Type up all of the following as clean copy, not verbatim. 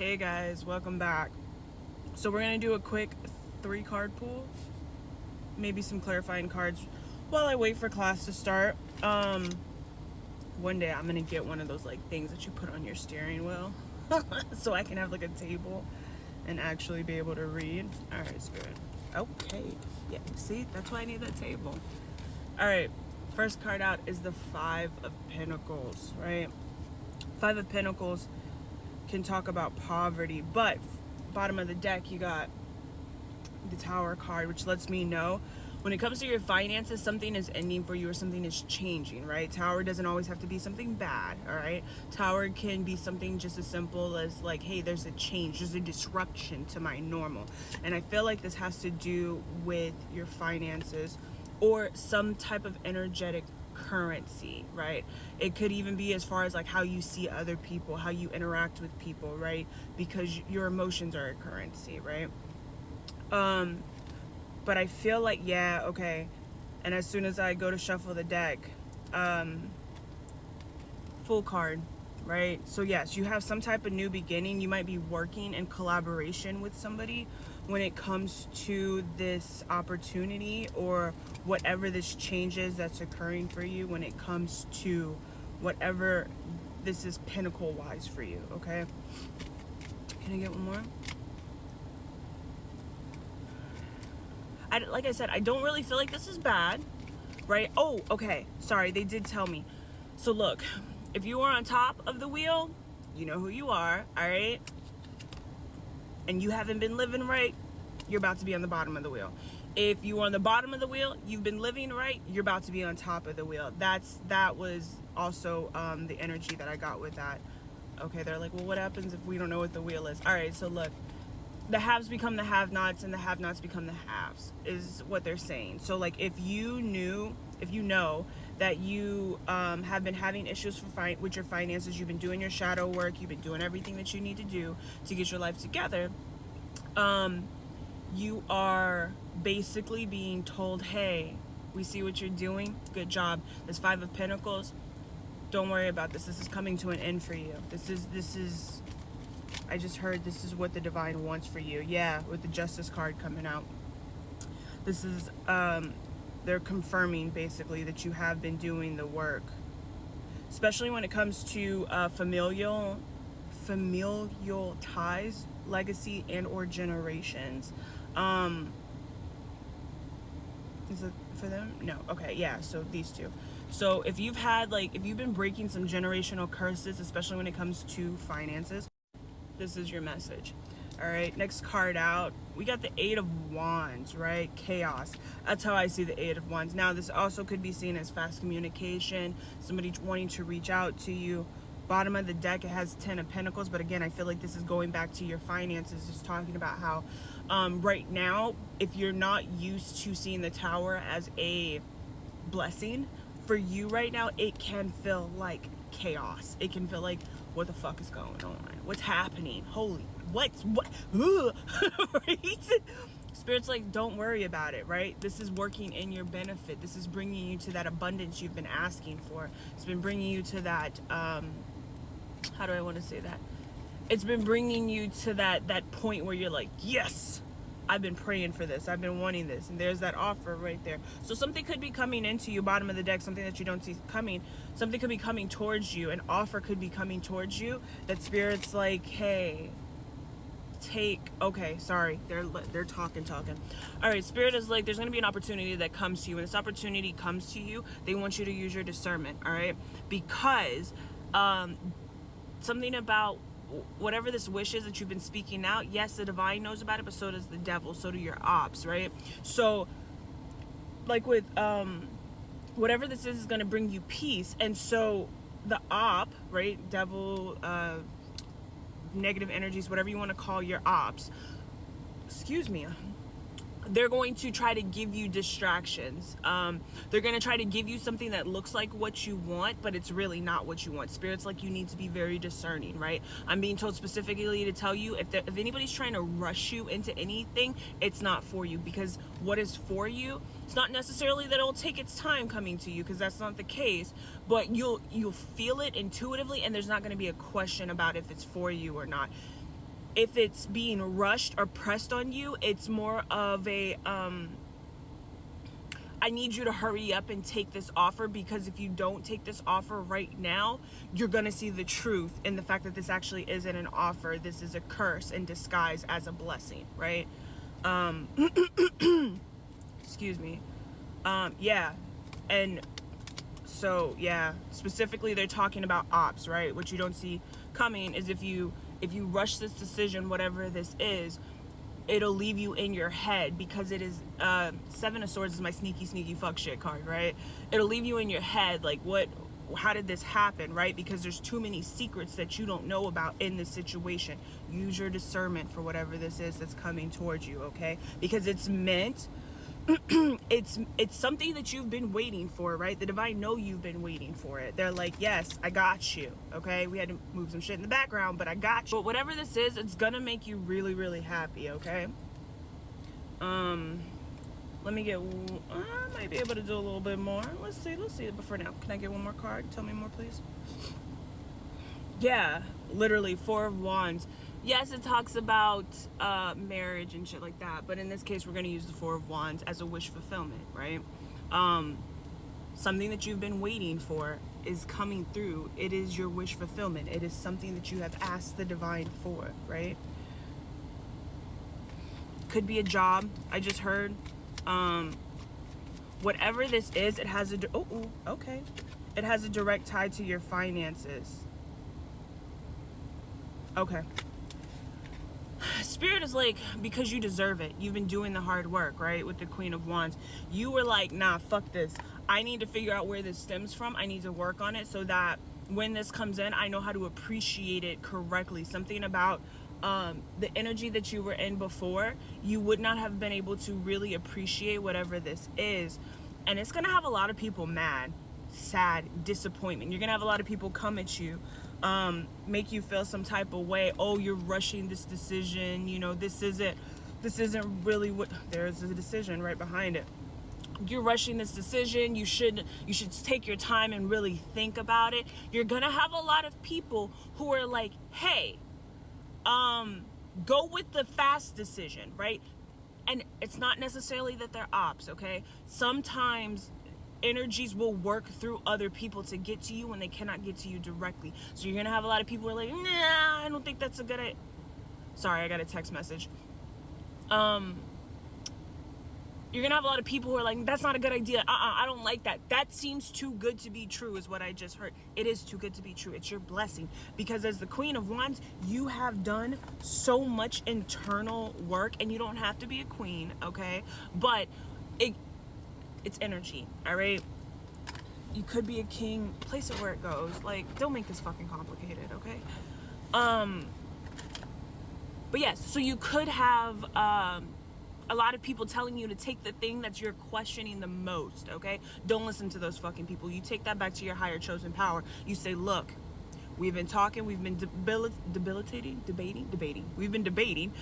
Hey guys, welcome back. So we're gonna do a quick 3-card pool, maybe some clarifying cards while I wait for class to start. One day I'm gonna get one of those like things that you put on your steering wheel so I can have like a table and actually be able to read. All right, Spirit. Okay, yeah, see, that's why I need that table. All right, first card out is the 5 of Pentacles, right? 5 of Pentacles can talk about poverty, but bottom of the deck you got the Tower card, which lets me know when it comes to your finances, something is ending for you or something is changing, right? Tower doesn't always have to be something bad, all right? Tower can be something just as simple as like, hey, there's a change, there's a disruption to my normal. And I feel like this has to do with your finances or some type of energetic currency, right? It could even be as far as like how you see other people, how you interact with people, right? Because your emotions are a currency, right? But I feel like, yeah, okay. And as soon as I go to shuffle the deck, full card, right? So yes, you have some type of new beginning. You might be working in collaboration with somebody when it comes to this opportunity or whatever this changes that's occurring for you when it comes to whatever this is pinnacle wise for you, okay? Can I get one more? Like I said, I don't really feel like this is bad, right? Oh, okay, sorry, they did tell me. So look, if you are on top of the wheel, you know who you are, all right? And you haven't been living right, you're about to be on the bottom of the wheel. If you are on the bottom of the wheel, you've been living right, you're about to be on top of the wheel. That was also the energy that I got with that. Okay, they're like, well, what happens if we don't know what the wheel is? All right, so look, the haves become the have-nots and the have-nots become the haves is what they're saying. So like if you know that you have been having issues with your finances, you've been doing your shadow work, you've been doing everything that you need to do to get your life together, you are basically being told, hey, we see what you're doing, good job. This 5 of Pentacles, don't worry about this is coming to an end for you. This is I just heard this is what the divine wants for you. Yeah, with the Justice card coming out. This is, they're confirming basically that you have been doing the work. Especially when it comes to familial ties, legacy, and or generations. Is it for them? No. Okay, yeah, so these two. So if you've been breaking some generational curses, especially when it comes to finances, this is your message. All right, next card out, we got the 8 of Wands, right? Chaos. That's how I see the 8 of Wands. Now, this also could be seen as fast communication, somebody wanting to reach out to you. Bottom of the deck, it has 10 of Pentacles, but again, I feel like this is going back to your finances, just talking about how right now, if you're not used to seeing the Tower as a blessing, for you right now, it can feel like chaos. It can feel like, what the fuck is going on? What's happening? Holy, what? Right? Spirit's like, don't worry about it, right? This is working in your benefit. This is bringing you to that abundance you've been asking for. It's been bringing you to that, how do I want to say that? It's been bringing you to that point where you're like, yes, I've been praying for this. I've been wanting this. And there's that offer right there. So something could be coming into you, bottom of the deck, something that you don't see coming. Something could be coming towards you. An offer could be coming towards you that Spirit's like, hey, okay, sorry. They're talking. All right, Spirit is like, there's going to be an opportunity that comes to you. When this opportunity comes to you, they want you to use your discernment, all right? Because something about whatever this wish is that you've been speaking out, yes, the divine knows about it, but so does the devil, so do your ops, right? So like with whatever this is going to bring you peace. And so the op, right, devil, negative energies, whatever you want to call your ops, excuse me, they're going to try to give you distractions. They're going to try to give you something that looks like what you want, but it's really not what you want. Spirit's like, you need to be very discerning, right? I'm being told specifically to tell you, if anybody's trying to rush you into anything, it's not for you. Because what is for you, it's not necessarily that it'll take its time coming to you, because that's not the case, but you'll feel it intuitively, and there's not going to be a question about if it's for you or not. if it's being rushed or pressed on you, it's more of a I need you to hurry up and take this offer, because if you don't take this offer right now, you're going to see the truth in the fact that this actually isn't an offer. This is a curse in disguise as a blessing, right? Excuse me. Yeah. And so, yeah, specifically they're talking about ops, right? What you don't see coming is if you rush this decision, whatever this is, it'll leave you in your head, because it is Seven of Swords is my sneaky fuck shit card, right? It'll leave you in your head like, how did this happen, right? Because there's too many secrets that you don't know about in this situation. Use your discernment for whatever this is that's coming towards you, okay? Because it's meant it's something that you've been waiting for, right? The divine know you've been waiting for it. They're like, yes, I got you, okay? We had to move some shit in the background, but I got you. But whatever this is, it's gonna make you really, really happy, okay? Let me get, I might be able to do a little bit more. Let's see, but for now, can I get one more card? Tell me more, please. Yeah, literally, Four of Wands. Yes, it talks about marriage and shit like that, but in this case, we're going to use the Four of Wands as a wish fulfillment, right? Something that you've been waiting for is coming through. It is your wish fulfillment. It is something that you have asked the divine for, right? Could be a job, I just heard. Whatever this is, it has a, okay. It has a direct tie to your finances. Okay. Spirit is like, because you deserve it. You've been doing the hard work, right? With the Queen of Wands. You were like, nah, fuck this. I need to figure out where this stems from. I need to work on it so that when this comes in, I know how to appreciate it correctly. Something about the energy that you were in before, you would not have been able to really appreciate whatever this is. And it's going to have a lot of people mad, sad, disappointment. You're going to have a lot of people come at you, make you feel some type of way. Oh, you're rushing this decision. You know, this isn't really what, there's a decision right behind it. You're rushing this decision. You should take your time and really think about it. You're going to have a lot of people who are like, hey, go with the fast decision, right? And it's not necessarily that they're ops, okay? Sometimes energies will work through other people to get to you when they cannot get to you directly. So you're gonna have a lot of people who are like, nah, I don't think that's a good idea. Sorry, I got a text message. You're gonna have a lot of people who are like, that's not a good idea. I don't like that. That seems too good to be true, is what I just heard. It is too good to be true. It's your blessing. Because as the Queen of Wands, you have done so much internal work, and you don't have to be a queen, okay? But it's energy, all right? You could be a king. Place it where it goes. Like, don't make this fucking complicated, okay? But yes, so you could have a lot of people telling you to take the thing that you're questioning the most, okay? Don't listen to those fucking people. You take that back to your higher chosen power. You say, look, we've been talking, we've been debating. We've been debating.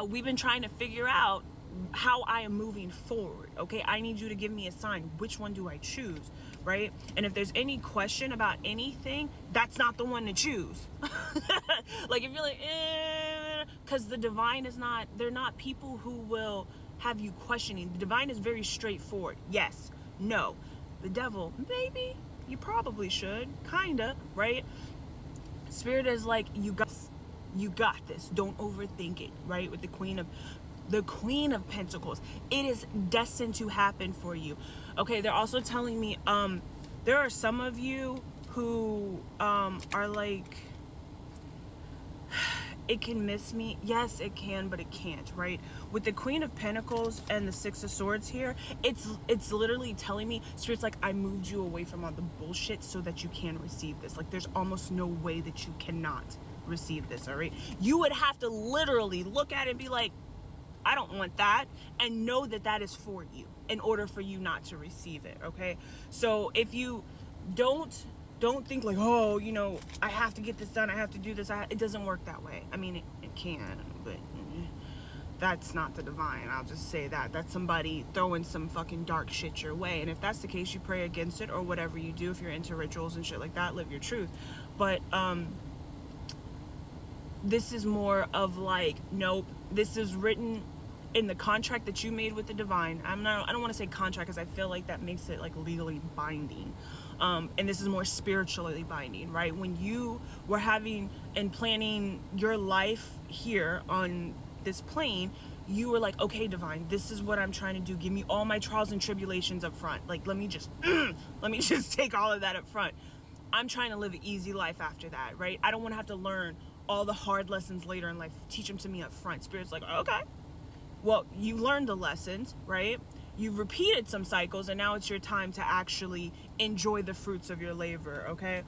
We've been trying to figure out how I am moving forward, okay? I need you to give me a sign. Which one do I choose, right? And if there's any question about anything, that's not the one to choose. Like, if you're like, because the divine is not, they're not people who will have you questioning. The divine is very straightforward. Yes, no. The devil, maybe, you probably should, kinda, right? Spirit is like, you got this. Don't overthink it, right? With the Queen of Pentacles, it is destined to happen for you. Okay, they're also telling me there are some of you who are like, it can miss me. Yes, it can, but it can't, right? With the Queen of Pentacles and the Six of Swords here, it's literally telling me, Spirit's like, I moved you away from all the bullshit so that you can receive this. Like, there's almost no way that you cannot receive this, all right? You would have to literally look at it and be like, I don't want that, and know that that is for you in order for you not to receive it, okay? So if you don't think like, oh, you know, I have to get this done, I have to do this, it doesn't work that way. I mean, it can, but that's not the divine. I'll just say that. That's somebody throwing some fucking dark shit your way. And if that's the case, you pray against it, or whatever you do. If you're into rituals and shit like that, live your truth. But This is more of like, nope, this is written in the contract that you made with the divine. I don't want to say contract because I feel like that makes it like legally binding. And this is more spiritually binding, right? When you were having and planning your life here on this plane, you were like, okay, divine, this is what I'm trying to do. Give me all my trials and tribulations up front. Like, let me just take all of that up front. I'm trying to live an easy life after that, right? I don't want to have to learn all the hard lessons later in life. Teach them to me up front. Spirit's like, okay, well, you learned the lessons, right? You've repeated some cycles, and now it's your time to actually enjoy the fruits of your labor, okay?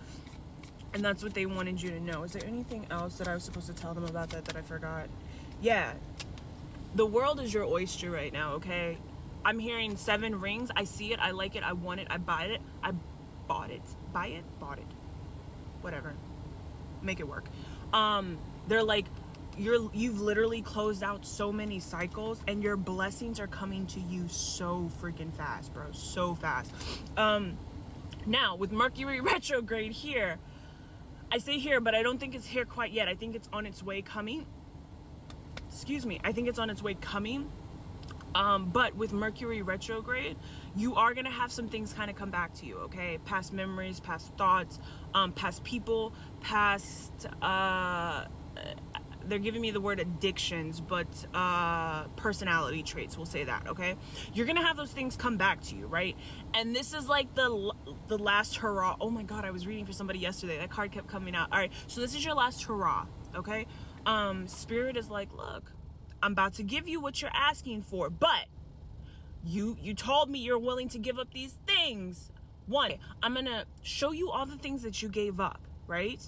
And that's what they wanted you to know. Is there anything else that I was supposed to tell them about that I forgot? Yeah, the world is your oyster right now, okay? I'm hearing 7 rings. I see it. I like it. I want it. I buy it. I bought it. Buy it? Bought it. Whatever. Make it work. They're like, you've literally closed out so many cycles, and your blessings are coming to you so freaking fast, bro. So fast. Now, with Mercury retrograde here, I say here, but I don't think it's here quite yet. I think it's on its way coming. Excuse me. I think it's on its way coming. But with Mercury retrograde, you are going to have some things kind of come back to you, okay? Past memories, past thoughts, past people, past, they're giving me the word addictions, but personality traits, we'll say that, okay? You're going to have those things come back to you, right? And this is like the last hurrah. Oh my God, I was reading for somebody yesterday. That card kept coming out. All right, so this is your last hurrah, okay? Spirit is like, look, I'm about to give you what you're asking for, but you told me you're willing to give up these things. 1, I'm gonna show you all the things that you gave up, right?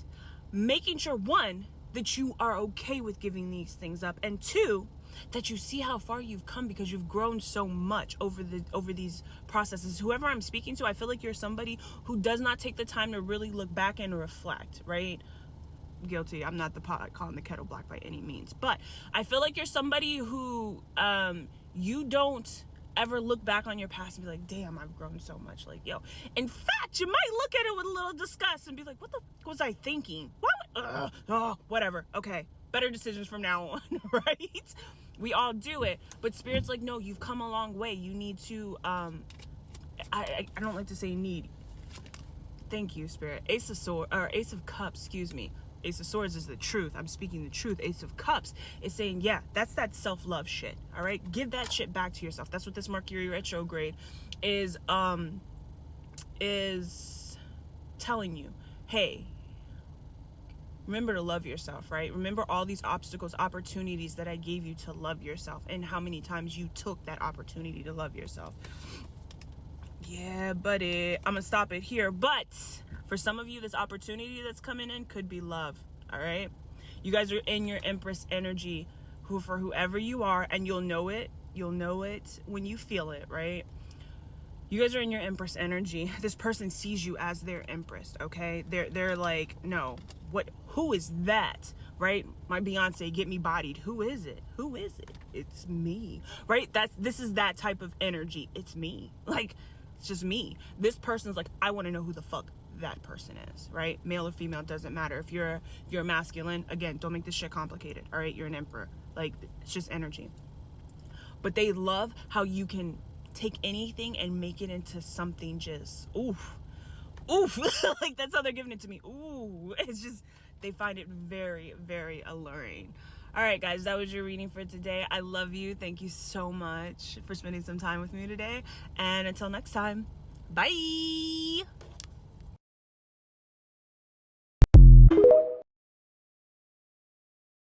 Making sure, 1, that you are okay with giving these things up, and 2, that you see how far you've come because you've grown so much over these processes. Whoever I'm speaking to, I feel like you're somebody who does not take the time to really look back and reflect, right? Guilty. I'm not the pot calling the kettle black by any means, but I feel like you're somebody who you don't ever look back on your past and be like, damn, I've grown so much. Like, yo, in fact, you might look at it with a little disgust and be like, what the fuck was I thinking? Whatever. Okay, better decisions from now on. Right? We all do it, but Spirit's like, no, you've come a long way. You need to I don't like to say need. Thank you, Spirit. Ace of Cups, excuse me. Ace of Swords is the truth. I'm speaking the truth. Ace of Cups is saying, yeah, that's that self-love shit. All right? Give that shit back to yourself. That's what this Mercury retrograde is telling you. Hey, remember to love yourself, right? Remember all these obstacles, opportunities that I gave you to love yourself, and how many times you took that opportunity to love yourself. Yeah, buddy. I'm gonna stop it here, but for some of you, this opportunity that's coming in could be love, all right? You guys are in your Empress energy, for whoever you are, and you'll know it when you feel it, right? You guys are in your Empress energy. This person sees you as their Empress, okay? They're like, no, who is that, right? My Beyonce, get me bodied. Who is it? It's me, right? This is that type of energy. It's me. Like, it's just me. This person's like, I want to know who the fuck that person is, right? Male or female, doesn't matter. If you're masculine, again, don't make this shit complicated, all right? You're an emperor. Like, it's just energy. But they love how you can take anything and make it into something just oof. Like, that's how they're giving it to me. Ooh, it's just, they find it very, very alluring. All right, guys, that was your reading for today. I love you. Thank you so much for spending some time with me today. And until next time, bye.